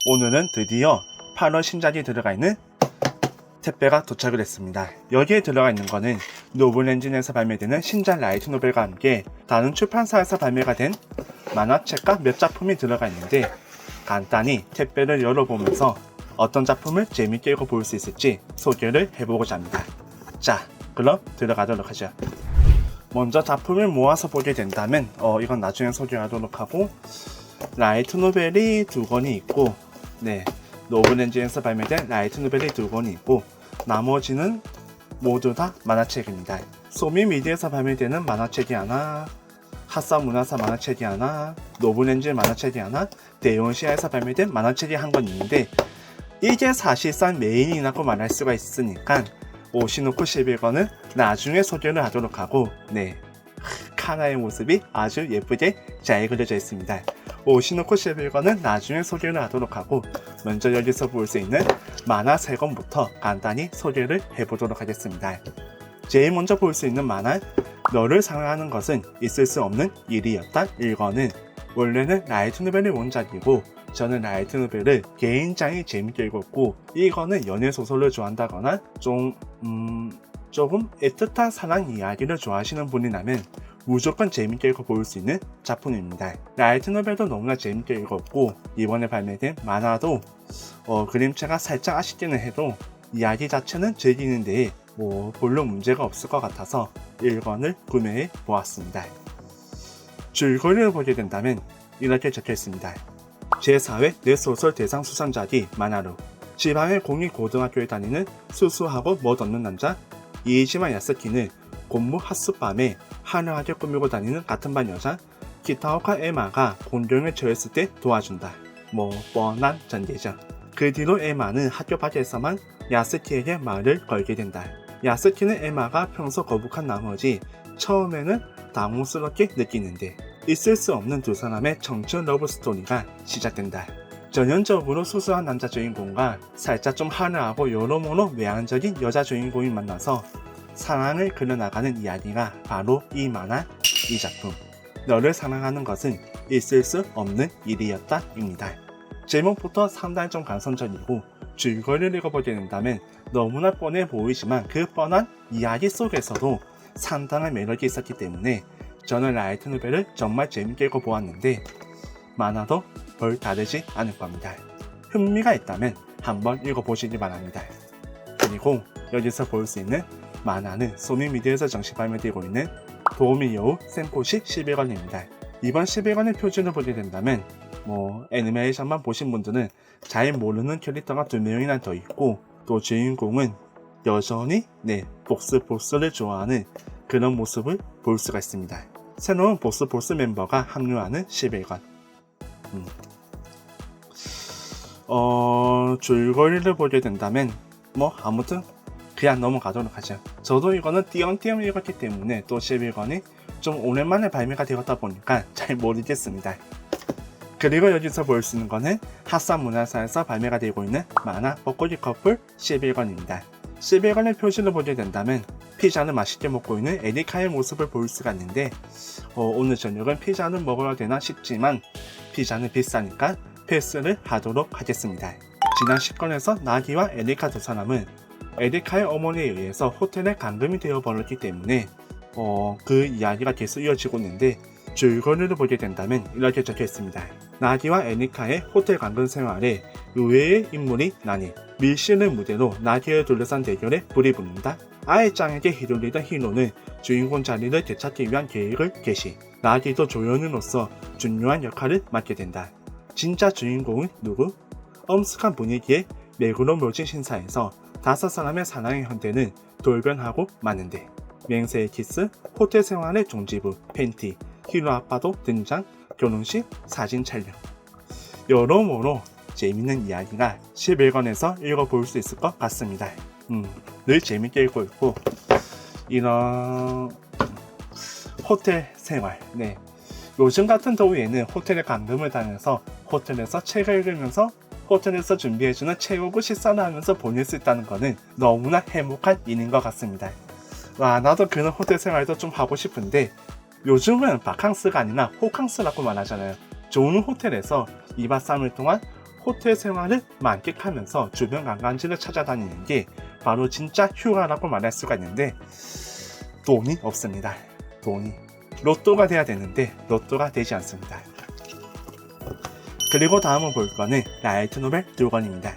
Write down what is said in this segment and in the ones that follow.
오늘은 드디어 8월 신작이 들어가 있는 택배가 도착을 했습니다. 여기에 들어가 있는 거는 노블엔진에서 발매되는 신작 라이트 노벨과 함께 다른 출판사에서 발매가 된 만화책과 몇 작품이 들어가 있는데, 간단히 택배를 열어보면서 어떤 작품을 재밌게 읽어볼 수 있을지 소개를 해보고자 합니다. 자, 그럼 들어가도록 하죠. 먼저 작품을 모아서 보게 된다면 이건 나중에 소개하도록 하고, 라이트 노벨이 2권이 있고, 노블엔진에서 발매된 라이트 노벨이 2권이 있고, 나머지는 모두 다 만화책입니다. 소미 미디에서 발매되는 만화책이 하나, 핫산 문화사 만화책이 하나, 노블엔진 만화책이 하나, 대용시아에서 발매된 만화책이 한 권 있는데, 이게 사실상 메인이라고 말할 수가 있으니까 오시노코 11권은 나중에 소개를 하도록 하고, 카나의 모습이 아주 예쁘게 잘 그려져 있습니다. 오시노코 11권은 나중에 소개를 하도록 하고, 먼저 여기서 볼 수 있는 만화 3권부터 간단히 소개를 해보도록 하겠습니다. 제일 먼저 볼 수 있는 만화, 너를 사랑하는 것은 있을 수 없는 일이었다 1권은 원래는 라이트 노벨의 원작이고, 저는 라이트 노벨을 개인장이 재밌게 읽었고, 이거는 연애소설을 좋아한다거나 조금 애틋한 사랑 이야기를 좋아하시는 분이라면 무조건 재밌게 읽어볼 수 있는 작품입니다. 라이트 노벨도 너무나 재밌게 읽었고, 이번에 발매된 만화도 그림체가 살짝 아쉽기는 해도 이야기 자체는 즐기는 데에 별로 문제가 없을 것 같아서 1권을 구매해 보았습니다. 줄거리를 보게 된다면 이렇게 적혀 있습니다. 제4회 넷소설 대상 수상작이 만화로, 지방의 공립 고등학교에 다니는 수수하고 멋없는 남자 이이지마 야스키는 곤무 핫수밤에 화려하게 꾸미고 다니는 같은 반 여자 기타오카 에마가 곤경에 처했을 때 도와준다. 뻔한 전개죠. 그 뒤로 에마는 학교 밖에서만 야스키에게 말을 걸게 된다. 야스키는 에마가 평소 거북한 나머지 처음에는 당혹스럽게 느끼는데, 있을 수 없는 두 사람의 청춘 러브 스토리가 시작된다. 전형적으로 수수한 남자 주인공과 살짝 좀 화려하고 여러모로 외향적인 여자 주인공이 만나서 사랑을 그려나가는 이야기가 바로 이 만화, 이 작품 너를 사랑하는 것은 있을 수 없는 일이었다 입니다. 제목부터 상당히 좀 감성적이고, 줄거리를 읽어보게 된다면 너무나 뻔해 보이지만 그 뻔한 이야기 속에서도 상당한 매력이 있었기 때문에 저는 라이트 노벨을 정말 재밌게 읽어보았는데, 만화도 별 다르지 않을 겁니다. 흥미가 있다면 한번 읽어보시기 바랍니다. 그리고 여기서 볼 수 있는 만화는 소미미디어에서 정식 발매되고 있는 도우미 여우 센포시 11권입니다. 이번 11권의 표지를 보게 된다면 애니메이션만 보신 분들은 잘 모르는 캐릭터가 2명이나 더 있고, 또 주인공은 여전히 보스를 좋아하는 그런 모습을 볼 수가 있습니다. 새로운 보스 멤버가 합류하는 11권. 줄거리를 보게 된다면 아무튼 그냥 넘어가도록 하죠. 저도 이거는 띄엄띄엄 읽었기 때문에 또 11권이 좀 오랜만에 발매가 되었다 보니까 잘 모르겠습니다. 그리고 여기서 볼 수 있는 거는 핫산 문화사에서 발매가 되고 있는 만화 벚꽃이 커플 11권입니다. 11권의 표지를 보게 된다면 피자를 맛있게 먹고 있는 에리카의 모습을 볼 수가 있는데, 오늘 저녁은 피자를 먹어야 되나 싶지만 피자는 비싸니까 패스를 하도록 하겠습니다. 지난 10권에서 나기와 에리카 두 사람은 에리카의 어머니에 의해서 호텔에 감금이 되어 버렸기 때문에 그 이야기가 계속 이어지고 있는데, 줄거리를 보게 된다면 이렇게 적혀 있습니다. 나기와 에리카의 호텔 감금 생활에 의외의 인물이 나니, 밀실을 무대로 나기를 둘러싼 대결에 불이 붙는다. 아이짱에게 휘둘리던 히로는 주인공 자리를 되찾기 위한 계획을 개시, 나기도 조연으로서 중요한 역할을 맡게 된다. 진짜 주인공은 누구? 엄숙한 분위기의 매그로 묘진 신사에서 5사람의 사랑의 현대는 돌변하고 마는데, 맹세의 키스, 호텔 생활의 종지부, 팬티, 히로 아빠도 등장, 결혼식, 사진 촬영. 여러모로 재밌는 이야기가 11권에서 읽어볼 수 있을 것 같습니다. 늘 재밌게 읽고 있고, 이런 호텔 생활, 요즘 같은 더위에는 호텔에 감금을 당해서 호텔에서 책을 읽으면서 호텔에서 준비해주는 최고급 식사를 하면서 보낼 수 있다는 것은 너무나 행복한 일인 것 같습니다. 나도 그런 호텔 생활도 좀 하고 싶은데, 요즘은 바캉스가 아니라 호캉스라고 말하잖아요. 좋은 호텔에서 2박 3일 동안 호텔 생활을 만끽하면서 주변 관광지를 찾아다니는 게 바로 진짜 휴가라고 말할 수가 있는데 돈이 없습니다. 돈이. 로또가 돼야 되는데 로또가 되지 않습니다. 그리고 다음은 볼 거는 라이트 노벨 2권입니다.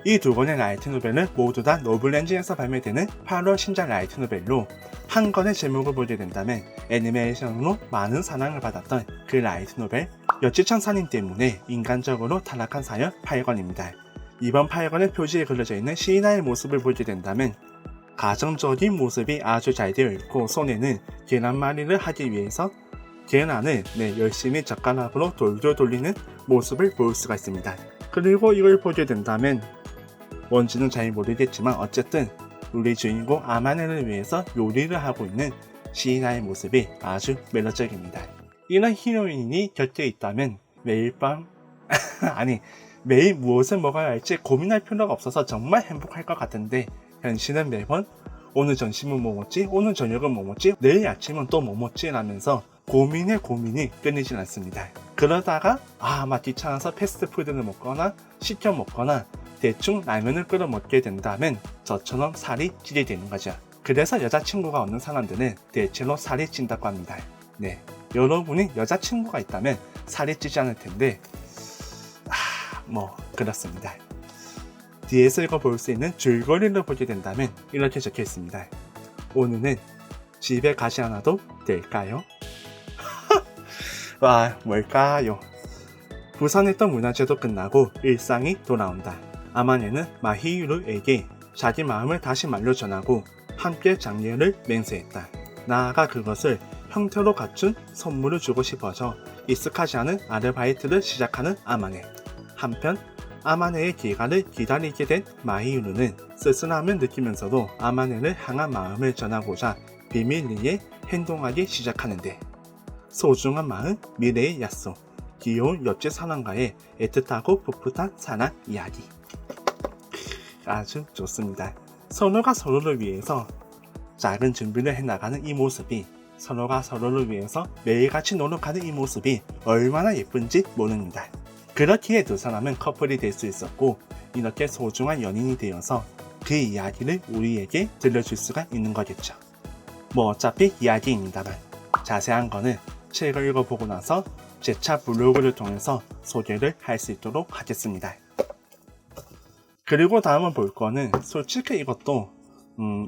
이 2권의 라이트 노벨은 모두 다 노블렌즈에서 발매되는 8월 신작 라이트 노벨로 한 권의 제목을 보게 된다면 애니메이션으로 많은 사랑을 받았던 그 라이트 노벨 여치천 산인 때문에 인간적으로 타락한 사연 8권입니다. 이번 8권의 표지에 그려져 있는 시이나의 모습을 보게 된다면 가정적인 모습이 아주 잘 되어 있고 손에는 계란말이를 하기 위해서 계란을 열심히 젓가락으로 돌돌 돌리는 모습을 볼 수가 있습니다. 그리고 이걸 보게 된다면 뭔지는 잘 모르겠지만 어쨌든 우리 주인공 아마네를 위해서 요리를 하고 있는 시이나의 모습이 아주 매력적입니다. 이런 히로인이 곁에 있다면 매일 밤 아니 매일 무엇을 먹어야 할지 고민할 필요가 없어서 정말 행복할 것 같은데 현실은 매번 오늘 점심은 뭐 먹지? 오늘 저녁은 뭐 먹지? 내일 아침은 또 뭐 먹지? 라면서 고민에 고민이 끊이진 않습니다. 그러다가 막 귀찮아서 패스트푸드를 먹거나 시켜 먹거나 대충 라면을 끓여 먹게 된다면 저처럼 살이 찌게 되는 거죠. 그래서 여자친구가 없는 사람들은 대체로 살이 찐다고 합니다. 네, 여러분이 여자친구가 있다면 살이 찌지 않을 텐데 그렇습니다. 뒤에서 읽어볼 수 있는 줄거리를 보게 된다면 이렇게 적혀 있습니다. 오늘은 집에 가지 않아도 될까요? 뭘까요? 부산했던 문화제도 끝나고 일상이 돌아온다. 아마네는 마히유르에게 자기 마음을 다시 말로 전하고 함께 장례를 맹세했다. 나아가 그것을 형태로 갖춘 선물을 주고 싶어져 익숙하지 않은 아르바이트를 시작하는 아마네. 한편 아마네의 귀가를 기다리게 된 마히유르는 쓸쓸함을 느끼면서도 아마네를 향한 마음을 전하고자 비밀리에 행동하기 시작하는데 소중한 마음, 미래의 약속, 귀여운 옆집 사람과의 애틋하고 풋풋한 사랑 이야기. 아주 좋습니다. 서로가 서로를 위해서 작은 준비를 해나가는 이 모습이 서로가 서로를 위해서 매일같이 노력하는 이 모습이 얼마나 예쁜지 모릅니다. 그렇기에 두 사람은 커플이 될 수 있었고 이렇게 소중한 연인이 되어서 그 이야기를 우리에게 들려줄 수가 있는 거겠죠. 어차피 이야기입니다만 자세한 거는 책을 읽어보고 나서 제 차 블로그를 통해서 소개를 할 수 있도록 하겠습니다. 그리고 다음은 볼 거는 솔직히 이것도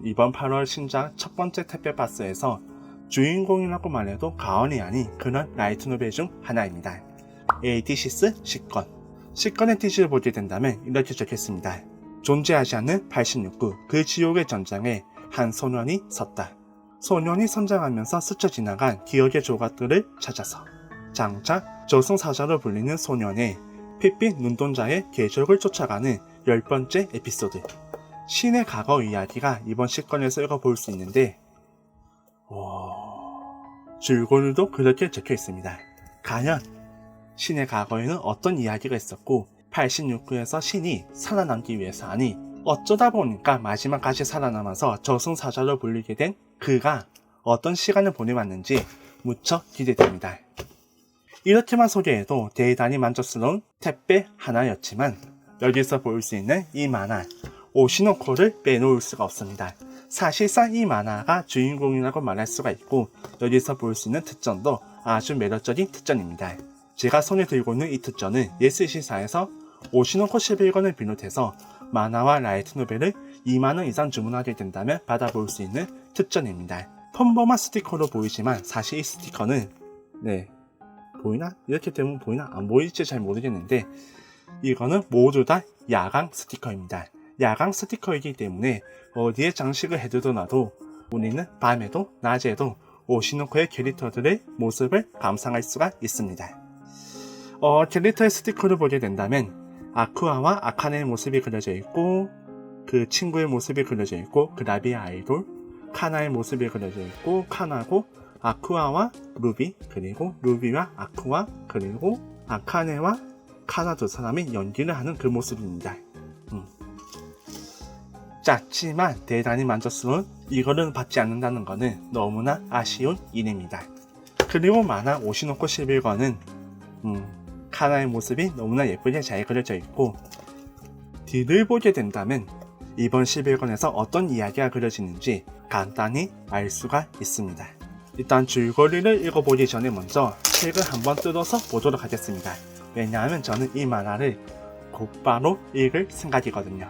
이번 8월 신작 첫 번째 택배박스에서 주인공이라고 말해도 과언이 아닌 그런 라이트 노벨 중 하나입니다. 에이티시스 10권. 10권의 티지를 보게 된다면 이렇게 적혔습니다. 존재하지 않는 86구 그 지옥의 전장에 한 소년이 섰다. 소년이 선장하면서 스쳐 지나간 기억의 조각들을 찾아서 장차 저승사자로 불리는 소년의 핏빛 눈동자의 계적을 쫓아가는 10번째 에피소드. 신의 과거 이야기가 이번 10권에서 읽어볼 수 있는데 줄거리도 그렇게 적혀 있습니다. 과연 신의 과거에는 어떤 이야기가 있었고 86구에서 신이 살아남기 위해서 어쩌다 보니까 마지막까지 살아남아서 저승사자로 불리게 된 그가 어떤 시간을 보내왔는지 무척 기대됩니다. 이렇게만 소개해도 대단히 만족스러운 택배 하나였지만 여기서 볼 수 있는 이 만화 오시노코를 빼놓을 수가 없습니다. 사실상 이 만화가 주인공이라고 말할 수가 있고 여기서 볼 수 있는 특전도 아주 매력적인 특전입니다. 제가 손에 들고 있는 이 특전은 예스시사에서 오시노코 11권을 비롯해서 만화와 라이트 노벨을 2만원 이상 주문하게 된다면 받아볼 수 있는 특전입니다. 평범한 스티커로 보이지만 사실 이 스티커는 보이나? 이렇게 되면 보이나? 안 보일지 잘 모르겠는데 이거는 모두 다 야광 스티커입니다. 야광 스티커이기 때문에 어디에 장식을 해두더라도 우리는 밤에도 낮에도 오시노코의 캐릭터들의 모습을 감상할 수가 있습니다. 캐릭터의 스티커를 보게 된다면 아쿠아와 아카네의 모습이 그려져 있고 그 친구의 모습이 그려져 있고 그라비아 아이돌, 카나의 모습이 그려져 있고 카나고 아쿠아와 루비 그리고 루비와 아쿠아 그리고 아카네와 카나 두 사람이 연기를 하는 그 모습입니다. 작지만 대단히 만족스러운 이거를 받지 않는다는 것은 너무나 아쉬운 일입니다. 그리고 만화 오시노코 11권은 카나의 모습이 너무나 예쁘게 잘 그려져 있고, 뒤를 보게 된다면 이번 11권에서 어떤 이야기가 그려지는지 간단히 알 수가 있습니다. 일단 줄거리를 읽어보기 전에 먼저 책을 한번 뜯어서 보도록 하겠습니다. 왜냐하면 저는 이 만화를 곧바로 읽을 생각이거든요.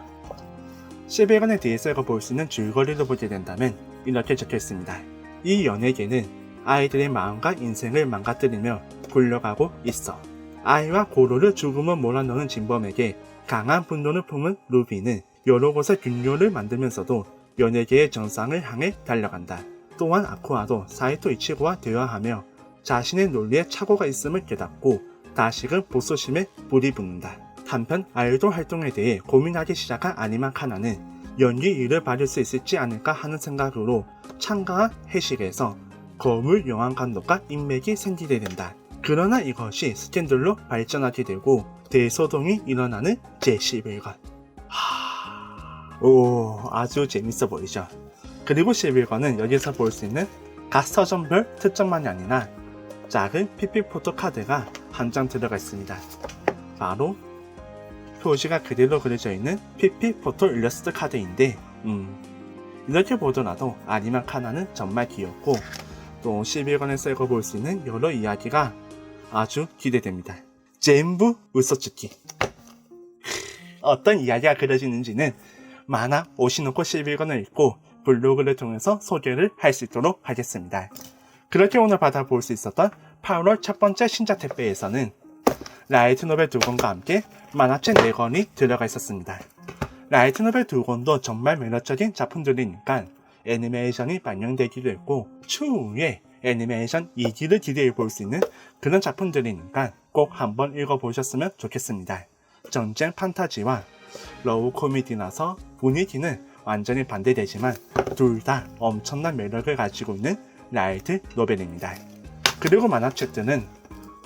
11권에 대해서 읽어볼 수 있는 줄거리를 보게 된다면 이렇게 적혀 있습니다. 이 연예계는 아이들의 마음과 인생을 망가뜨리며 굴러가고 있어. 아이와 고로를 죽음을 몰아넣은 진범에게 강한 분노를 품은 루비는 여러 곳에 균열을 만들면서도 연예계의 정상을 향해 달려간다. 또한 아쿠아도 사이토 이치고와 대화하며 자신의 논리에 착오가 있음을 깨닫고 다시금 보수심에 불이 붙는다. 한편 아이돌 활동에 대해 고민하기 시작한 아니마 카나는 연기 일을 받을 수 있을지 않을까 하는 생각으로 참가한 회식에서 거물 영화 감독과 인맥이 생기게 된다. 그러나 이것이 스캔들로 발전하게 되고 대소동이 일어나는 제11권. 아주 재밌어 보이죠? 그리고 11권은 여기서 볼 수 있는 각 서점별 특정만이 아니라 작은 PP 포토카드가 한 장 들어가 있습니다. 바로 표지가 그대로 그려져 있는 PP 포토 일러스트 카드인데 이렇게 보더라도 아니마 카나는 정말 귀엽고 또 11권에서 읽어볼 수 있는 여러 이야기가 아주 기대됩니다. 전부 웃어주기. 어떤 이야기가 그려지는지는 만화 오시노코 11권을 읽고 블로그를 통해서 소개를 할 수 있도록 하겠습니다. 그렇게 오늘 받아볼 수 있었던 8월 첫 번째 신작 택배에서는 라이트노벨 2권과 함께 만화책 4권이 들어가 있었습니다. 라이트노벨 2권도 정말 매력적인 작품들이니까 애니메이션이 반영되기도 했고 추후에 애니메이션 2기를 기대해 볼 수 있는 그런 작품들이니까 꼭 한번 읽어보셨으면 좋겠습니다. 전쟁 판타지와 러브 코미디라서 분위기는 완전히 반대되지만 둘 다 엄청난 매력을 가지고 있는 라이트 노벨입니다. 그리고 만화책들은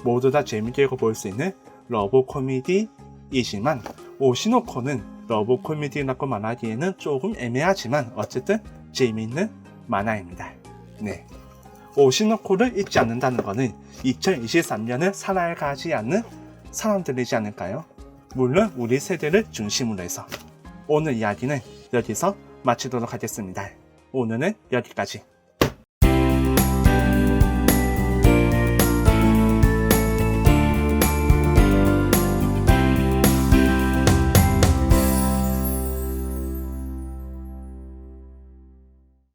모두 다 재밌게 읽어볼 수 있는 러브 코미디이지만 오시노코는 러브 코미디라고 말하기에는 조금 애매하지만 어쨌든 재미있는 만화입니다. 네. 오시노코를 잊지 않는다는 것은 2023년을 살아가지 않는 사람들이지 않을까요? 물론 우리 세대를 중심으로 해서 오늘 이야기는 여기서 마치도록 하겠습니다. 오늘은 여기까지.